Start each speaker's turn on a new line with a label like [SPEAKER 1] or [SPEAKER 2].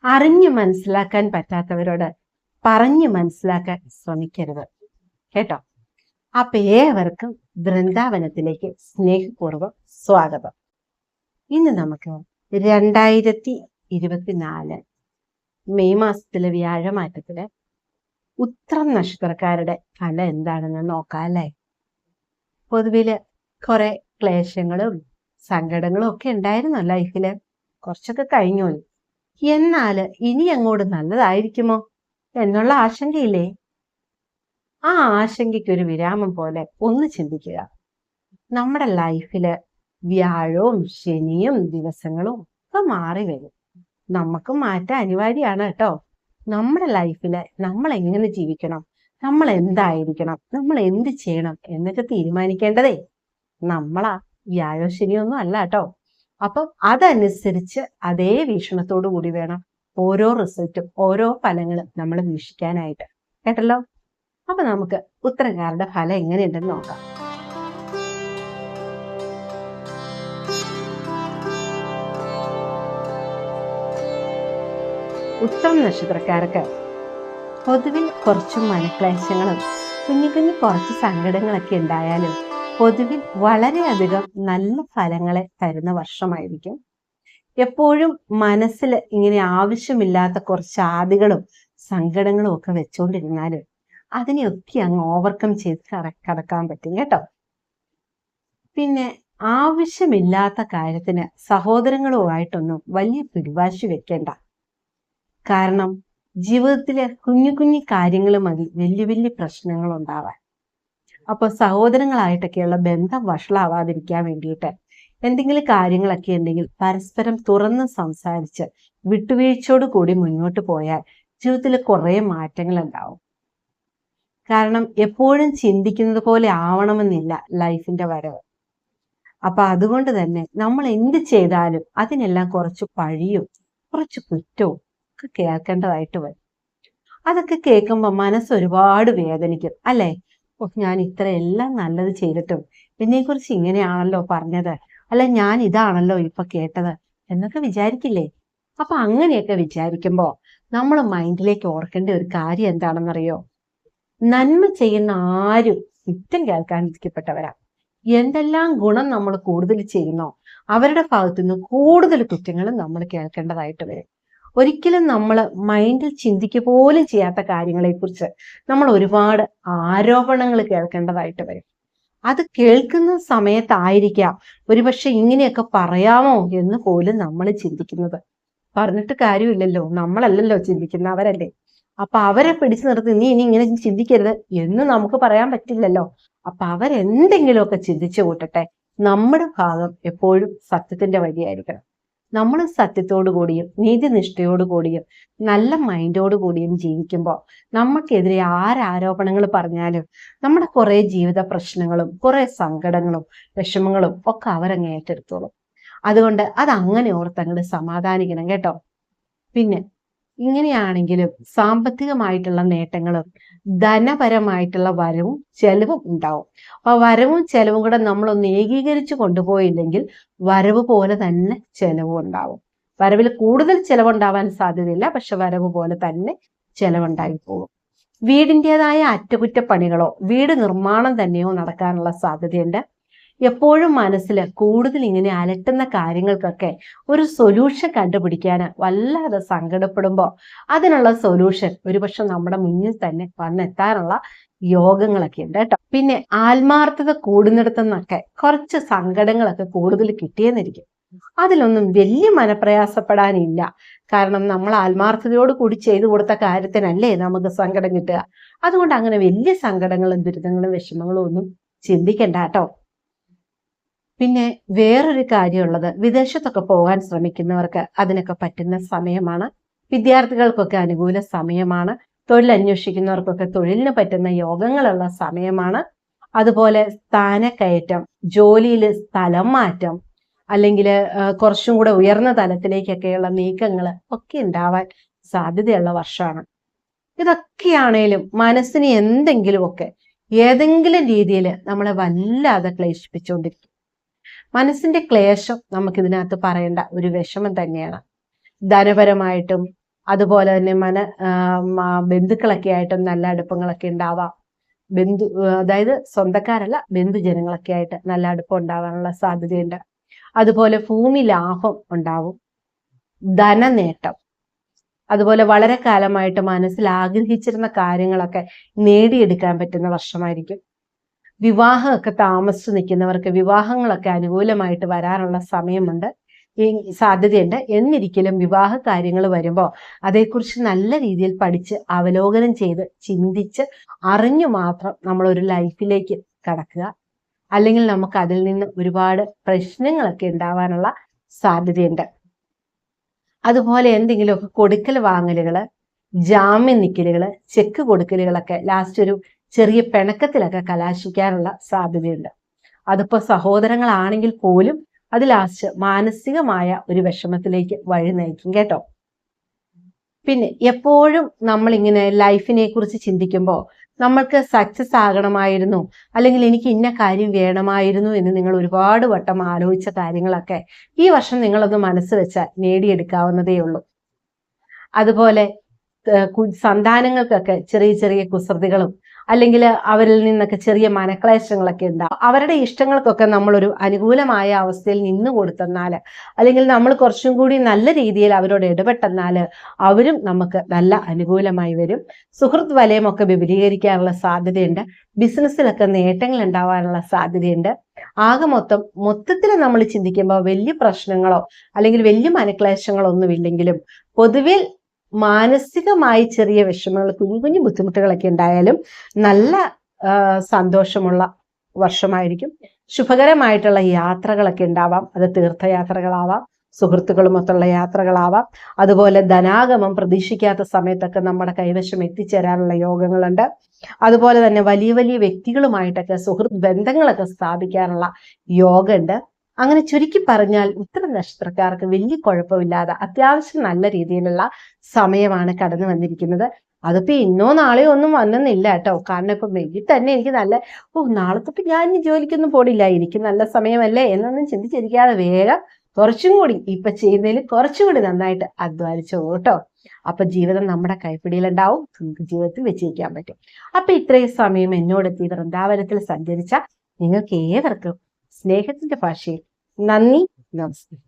[SPEAKER 1] അറിഞ്ഞു മനസ്സിലാക്കാൻ പറ്റാത്തവരോട് പറഞ്ഞു മനസ്സിലാക്കാൻ ശ്രമിക്കരുത് കേട്ടോ. അപ്പൊ ഏവർക്കും വൃന്ദാവനത്തിലേക്ക് സ്നേഹപൂർവ്വം സ്വാഗതം. ഇന്ന് നമുക്ക് 2024 മെയ് മാസത്തിലെ വ്യാഴമാറ്റത്തില് ഉത്രം നക്ഷത്രക്കാരുടെ ഫലം എന്താണെന്ന് നോക്കാം അല്ലേ. പൊതുവില് കുറെ ക്ലേശങ്ങളും സങ്കടങ്ങളും ഒക്കെ ഉണ്ടായിരുന്നു ലൈഫില്. കുറച്ചൊക്കെ കഴിഞ്ഞു. എന്നാല് ഇനി അങ്ങോട്ട് നല്ലതായിരിക്കുമോ എന്നുള്ള ആശങ്കയില്ലേ? ആ ആശങ്കയ്ക്ക് ഒരു വിരാമം പോലെ ഒന്ന് ചിന്തിക്കുക. നമ്മുടെ ലൈഫില് വ്യാഴവും ശനിയും ദിവസങ്ങളും ഒക്കെ മാറി വരും. നമുക്ക് മാറ്റം അനിവാര്യമാണ് കേട്ടോ. നമ്മുടെ ലൈഫില് നമ്മൾ എങ്ങനെ ജീവിക്കണം, നമ്മൾ എന്തായിരിക്കണം, നമ്മൾ എന്ത് ചെയ്യണം എന്നൊക്കെ തീരുമാനിക്കേണ്ടതേ നമ്മളാ. വ്യാഴോ ശനിയൊന്നും അല്ല കേട്ടോ. അപ്പം അതനുസരിച്ച് അതേ വീക്ഷണത്തോടു കൂടി വേണം ഓരോ റിസൾട്ടും ഓരോ ഫലങ്ങളും നമ്മൾ വീക്ഷിക്കാനായിട്ട്. കേട്ടല്ലോ. അപ്പൊ നമുക്ക് ഉത്തരക്കാരുടെ ഫലം എങ്ങനെയുണ്ടെന്ന് നോക്കാം. ഉത്രം നക്ഷത്രക്കാർക്ക് പൊതുവിൽ കുറച്ച് മനക്ലേശങ്ങളും കുഞ്ഞു കുഞ്ഞു കുറച്ച് സങ്കടങ്ങളൊക്കെ ഉണ്ടായാലും പൊതുവിൽ വളരെയധികം നല്ല ഫലങ്ങളെ തരുന്ന വർഷമായിരിക്കും. എപ്പോഴും മനസ്സിൽ ഇങ്ങനെ ആവശ്യമില്ലാത്ത കുറച്ച് ആദികളും സങ്കടങ്ങളും ഒക്കെ വെച്ചുകൊണ്ടിരുന്നാലും അതിനെയൊക്കെ അങ്ങ് ഓവർകം ചെയ്ത് കടക്കാൻ പറ്റും കേട്ടോ. പിന്നെ ആവശ്യമില്ലാത്ത കാര്യത്തിന് സഹോദരങ്ങളുമായിട്ടൊന്നും വലിയ പിടിവാശി വെക്കേണ്ട. കാരണം ജീവിതത്തിലെ കുഞ്ഞു കുഞ്ഞു കാര്യങ്ങൾ മതി വലിയ വലിയ പ്രശ്നങ്ങൾ ഉണ്ടാവാൻ. അപ്പൊ സഹോദരങ്ങളായിട്ടൊക്കെയുള്ള ബന്ധം വഷളാവാതിരിക്കാൻ വേണ്ടിയിട്ട് എന്തെങ്കിലും കാര്യങ്ങളൊക്കെ ഉണ്ടെങ്കിൽ പരസ്പരം തുറന്ന് സംസാരിച്ച് വിട്ടുവീഴ്ചയോട് കൂടി മുന്നോട്ട് പോയാൽ ജീവിതത്തിൽ കുറെ മാറ്റങ്ങൾ ഉണ്ടാവും. കാരണം എപ്പോഴും ചിന്തിക്കുന്നത് പോലെ ആവണമെന്നില്ല ലൈഫിന്റെ വരവ്. അപ്പൊ അതുകൊണ്ട് തന്നെ നമ്മൾ എന്ത് ചെയ്താലും അതിനെല്ലാം കുറച്ച് പഴിയും കുറച്ച് കുറ്റവും ഒക്കെ കേൾക്കേണ്ടതായിട്ട് വരും. അതൊക്കെ കേൾക്കുമ്പോൾ മനസ്സ് ഒരുപാട് വേദനിക്കും അല്ലേ. ഞാൻ ഇത്രയെല്ലാം നല്ലത് ചെയ്തിട്ടും എന്നെക്കുറിച്ച് ഇങ്ങനെയാണല്ലോ പറഞ്ഞത്, അല്ല ഞാൻ ഇതാണല്ലോ ഇപ്പൊ കേട്ടത് എന്നൊക്കെ വിചാരിക്കില്ലേ. അപ്പൊ അങ്ങനെയൊക്കെ വിചാരിക്കുമ്പോ നമ്മൾ മൈൻഡിലേക്ക് ഓർക്കേണ്ട ഒരു കാര്യം എന്താണെന്നറിയോ? നന്മ ചെയ്യുന്ന ആരും കുറ്റം കേൾക്കാനിരിക്കപ്പെട്ടവരാ. എന്തെല്ലാം ഗുണം നമ്മൾ കൂടുതൽ ചെയ്യുന്നോ അവരുടെ ഭാഗത്തുനിന്ന് കൂടുതൽ കുറ്റങ്ങളും നമ്മൾ കേൾക്കേണ്ടതായിട്ട് വരും. ഒരിക്കലും നമ്മൾ മൈൻഡിൽ ചിന്തിക്കുക പോലും ചെയ്യാത്ത കാര്യങ്ങളെ കുറിച്ച് നമ്മൾ ഒരുപാട് ആരോപണങ്ങൾ കേൾക്കേണ്ടതായിട്ട് വരും. അത് കേൾക്കുന്ന സമയത്തായിരിക്കാം ഒരുപക്ഷെ ഇങ്ങനെയൊക്കെ പറയാമോ എന്ന് പോലും നമ്മൾ ചിന്തിക്കുന്നത്. പറഞ്ഞിട്ട് കാര്യമില്ലല്ലോ, നമ്മളല്ലല്ലോ ചിന്തിക്കുന്ന, അവരല്ലേ. അപ്പൊ അവരെ പിടിച്ചു നിർത്തി നീ ഇനി ഇങ്ങനെ ചിന്തിക്കരുത് എന്ന് നമുക്ക് പറയാൻ പറ്റില്ലല്ലോ. അപ്പൊ അവരെന്തെങ്കിലുമൊക്കെ ചിന്തിച്ചു കൂട്ടട്ടെ. നമ്മുടെ ഭാഗം എപ്പോഴും സത്യത്തിന്റെ വഴിയായിരിക്കണം. നമ്മൾ സത്യത്തോടു കൂടിയും നീതിനിഷ്ഠയോടു കൂടിയും നല്ല മൈൻഡോടു കൂടിയും ജീവിക്കുമ്പോൾ നമുക്കെതിരെ ആരോപണങ്ങൾ പറഞ്ഞാലും നമ്മുടെ കുറെ ജീവിത പ്രശ്നങ്ങളും കുറെ സങ്കടങ്ങളും വിഷമങ്ങളും ഒക്കെ അവരങ്ങ് ഏറ്റെടുത്തോളും. അതുകൊണ്ട് അതങ്ങനെ ഓർത്തങ്ങോട്ട് സമാധാനിക്കണം കേട്ടോ. പിന്നെ ഇങ്ങനെയാണെങ്കിലും സാമ്പത്തികമായിട്ടുള്ള നേട്ടങ്ങളും ധനപരമായിട്ടുള്ള വരവും ചെലവും ഉണ്ടാവും. അപ്പൊ വരവും ചെലവും കൂടെ നമ്മളൊന്ന് ഏകീകരിച്ച് കൊണ്ടുപോയില്ലെങ്കിൽ വരവ് പോലെ തന്നെ ചെലവും ഉണ്ടാവും. വരവിൽ കൂടുതൽ ചെലവുണ്ടാവാൻ സാധ്യതയില്ല, പക്ഷെ വരവ് പോലെ തന്നെ ചെലവുണ്ടായി പോകും. വീടിൻ്റെതായ അറ്റകുറ്റപ്പണികളോ വീട് നിർമ്മാണം തന്നെയോ നടക്കാനുള്ള സാധ്യതയുണ്ട്. എപ്പോഴും മനസ്സിൽ കൂടുതൽ ഇങ്ങനെ അലട്ടുന്ന കാര്യങ്ങൾക്കൊക്കെ ഒരു സൊല്യൂഷൻ കണ്ടുപിടിക്കാൻ വല്ലാതെ സങ്കടപ്പെടുമ്പോൾ അതിനുള്ള സൊല്യൂഷൻ ഒരുപക്ഷെ നമ്മുടെ മുന്നിൽ തന്നെ വന്നെത്താനുള്ള യോഗങ്ങളൊക്കെ ഉണ്ട് കേട്ടോ. പിന്നെ ആത്മാർത്ഥത കൂടുന്നിടത്തുനിന്നൊക്കെ കുറച്ച് സങ്കടങ്ങളൊക്കെ കൂടുതൽ കിട്ടിയെന്നിരിക്കും. അതിലൊന്നും വലിയ മനപ്രയാസപ്പെടാനില്ല. കാരണം നമ്മൾ ആത്മാർത്ഥതയോട് കൂടി ചെയ്തു കൊടുത്ത കാര്യത്തിനല്ലേ നമുക്ക് സങ്കടം കിട്ടുക. അതുകൊണ്ട് അങ്ങനെ വലിയ സങ്കടങ്ങളും ദുരിതങ്ങളും വിഷമങ്ങളും ഒന്നും ചിന്തിക്കണ്ട കേട്ടോ. പിന്നെ വേറൊരു കാര്യമുള്ളത്, വിദേശത്തൊക്കെ പോകാൻ ശ്രമിക്കുന്നവർക്ക് അതിനൊക്കെ പറ്റുന്ന സമയമാണ്. വിദ്യാർത്ഥികൾക്കൊക്കെ അനുകൂല സമയമാണ്. തൊഴിൽ അന്വേഷിക്കുന്നവർക്കൊക്കെ തൊഴിലിന് പറ്റുന്ന യോഗങ്ങളുള്ള സമയമാണ്. അതുപോലെ സ്ഥാനക്കയറ്റം, ജോലിയിൽ സ്ഥലം മാറ്റം, അല്ലെങ്കിൽ കുറച്ചും കൂടെ ഉയർന്ന തലത്തിലേക്കൊക്കെയുള്ള നീക്കങ്ങൾ ഒക്കെ ഉണ്ടാവാൻ സാധ്യതയുള്ള വർഷമാണ്. ഇതൊക്കെയാണേലും മനസ്സിന് എന്തെങ്കിലുമൊക്കെ ഏതെങ്കിലും രീതിയിൽ നമ്മളെ വല്ലാതെ ക്ലേശിപ്പിച്ചുകൊണ്ടിരിക്കും. മനസ്സിന്റെ ക്ലേശം നമുക്കിതിനകത്ത് പറയേണ്ട ഒരു വിഷമം തന്നെയാണ്. ധനപരമായിട്ടും അതുപോലെ തന്നെ ബന്ധുക്കളൊക്കെ ആയിട്ടും നല്ല അടുപ്പങ്ങളൊക്കെ ഉണ്ടാവാം. അതായത് സ്വന്തക്കാരല്ല, ബന്ധുജനങ്ങളൊക്കെ ആയിട്ട് നല്ല അടുപ്പം ഉണ്ടാവാനുള്ള സാധ്യതയുണ്ട്. അതുപോലെ ഭൂമി ലാഭം ഉണ്ടാവും, ധനനേട്ടം, അതുപോലെ വളരെ കാലമായിട്ട് മനസ്സിൽ ആഗ്രഹിച്ചിരുന്ന കാര്യങ്ങളൊക്കെ നേടിയെടുക്കാൻ പറ്റുന്ന വർഷമായിരിക്കും. വിവാഹമൊക്കെ താമസിച്ചു നിൽക്കുന്നവർക്ക് വിവാഹങ്ങളൊക്കെ അനുകൂലമായിട്ട് വരാനുള്ള സമയമുണ്ട്, സാധ്യതയുണ്ട്. എന്നിരിക്കലും വിവാഹ കാര്യങ്ങൾ വരുമ്പോൾ അതേക്കുറിച്ച് നല്ല രീതിയിൽ പഠിച്ച് അവലോകനം ചെയ്ത് ചിന്തിച്ച് അറിഞ്ഞു മാത്രം നമ്മൾ ഒരു ലൈഫിലേക്ക് കടക്കുക. അല്ലെങ്കിൽ നമുക്ക് അതിൽ നിന്ന് ഒരുപാട് പ്രശ്നങ്ങളൊക്കെ ഉണ്ടാവാനുള്ള സാധ്യതയുണ്ട്. അതുപോലെ എന്തെങ്കിലുമൊക്കെ കൊടുക്കൽ വാങ്ങലുകള്, ജാമ്യം നിൽക്കലുകള്, ചെക്ക് കൊടുക്കലുകളൊക്കെ ലാസ്റ്റ് ഒരു ചെറിയ പിണക്കത്തിലൊക്കെ കലാശിക്കാനുള്ള സാധ്യതയുണ്ട്. അതിപ്പോ സഹോദരങ്ങളാണെങ്കിൽ പോലും അത് ലാസ്റ്റ് മാനസികമായ ഒരു വിഷമത്തിലേക്ക് വഴി നയിക്കും കേട്ടോ. പിന്നെ എപ്പോഴും നമ്മളിങ്ങനെ ലൈഫിനെ കുറിച്ച് ചിന്തിക്കുമ്പോൾ നമ്മൾക്ക് സക്സസ് ആകണമായിരുന്നു, അല്ലെങ്കിൽ എനിക്ക് ഇന്ന കാര്യം വേണമായിരുന്നു എന്ന് നിങ്ങൾ ഒരുപാട് വട്ടം ആലോചിച്ച കാര്യങ്ങളൊക്കെ ഈ വർഷം നിങ്ങളൊന്ന് മനസ്സ് വെച്ചാൽ നേടിയെടുക്കാവുന്നതേ ഉള്ളൂ. അതുപോലെ സന്താനങ്ങൾക്കൊക്കെ ചെറിയ ചെറിയ കുസൃതികളും അല്ലെങ്കിൽ അവരിൽ നിന്നൊക്കെ ചെറിയ മനക്ലേശങ്ങളൊക്കെ ഉണ്ടാവും. അവരുടെ ഇഷ്ടങ്ങൾക്കൊക്കെ നമ്മളൊരു അനുകൂലമായ അവസ്ഥയിൽ നിന്ന് കൊടുത്തെന്നാൽ, അല്ലെങ്കിൽ നമ്മൾ കുറച്ചും കൂടി നല്ല രീതിയിൽ അവരോട് ഇടപെട്ടെന്നാൽ അവരും നമുക്ക് നല്ല അനുകൂലമായി വരും. സുഹൃത്ത് വലയമൊക്കെ വിപുലീകരിക്കാനുള്ള സാധ്യതയുണ്ട്. ബിസിനസ്സിലൊക്കെ നേട്ടങ്ങൾ ഉണ്ടാവാനുള്ള സാധ്യതയുണ്ട്. ആകെ മൊത്തത്തിൽ നമ്മൾ ചിന്തിക്കുമ്പോൾ വലിയ പ്രശ്നങ്ങളോ അല്ലെങ്കിൽ വലിയ മനക്ലേശങ്ങളോ ഒന്നുമില്ലെങ്കിലും പൊതുവിൽ മാനസികമായി ചെറിയ വിഷമങ്ങൾ, കുഞ്ഞു കുഞ്ഞു ബുദ്ധിമുട്ടുകളൊക്കെ ഉണ്ടായാലും നല്ല സന്തോഷമുള്ള വർഷമായിരിക്കും. ശുഭകരമായിട്ടുള്ള യാത്രകളൊക്കെ ഉണ്ടാവാം. അത് തീർത്ഥയാത്രകളാവാം, സുഹൃത്തുക്കളുമൊത്തുള്ള യാത്രകളാവാം. അതുപോലെ ധനാഗമം പ്രതീക്ഷിക്കാത്ത സമയത്തൊക്കെ നമ്മുടെ കൈവശം എത്തിച്ചേരാനുള്ള യോഗങ്ങളുണ്ട്. അതുപോലെ തന്നെ വലിയ വലിയ വ്യക്തികളുമായിട്ടൊക്കെ സുഹൃത്ത് ബന്ധങ്ങളൊക്കെ സ്ഥാപിക്കാനുള്ള യോഗമുണ്ട്. അങ്ങനെ ചുരുക്കി പറഞ്ഞാൽ ഉത്തര നക്ഷത്രക്കാർക്ക് വലിയ കുഴപ്പമില്ലാതെ അത്യാവശ്യം നല്ല രീതിയിലുള്ള സമയമാണ് കടന്നു വന്നിരിക്കുന്നത്. അതിപ്പോ ഇന്നോ നാളെയോ ഒന്നും വന്നെന്നില്ല കേട്ടോ. കാരണം ഇപ്പൊ വെയിൽ തന്നെ എനിക്ക് നല്ല നാളെ തൊട്ട് ഞാൻ ഇനി ജോലിക്കൊന്നും പോടില്ല, എനിക്ക് നല്ല സമയമല്ലേ എന്നൊന്നും ചിന്തിച്ചിരിക്കാതെ വേഗം കുറച്ചും കൂടി ഇപ്പൊ ചെയ്യുന്നതിൽ കുറച്ചുകൂടി നന്നായിട്ട് അധ്വാനിച്ചോ കേട്ടോ. അപ്പൊ ജീവിതം നമ്മുടെ കൈപ്പിടിയിലുണ്ടാവും, നമുക്ക് ജീവിതത്തിൽ വെച്ചിരിക്കാൻ പറ്റും. അപ്പൊ ഇത്രയും സമയം എന്നോടെത്തി വൃന്ദാവനത്തിൽ സഞ്ചരിച്ച നിങ്ങൾക്ക് ഏവർക്കും സ്നേഹത്തിന്റെ ഭാഷയിൽ നന്ദി, നമസ്കാരം.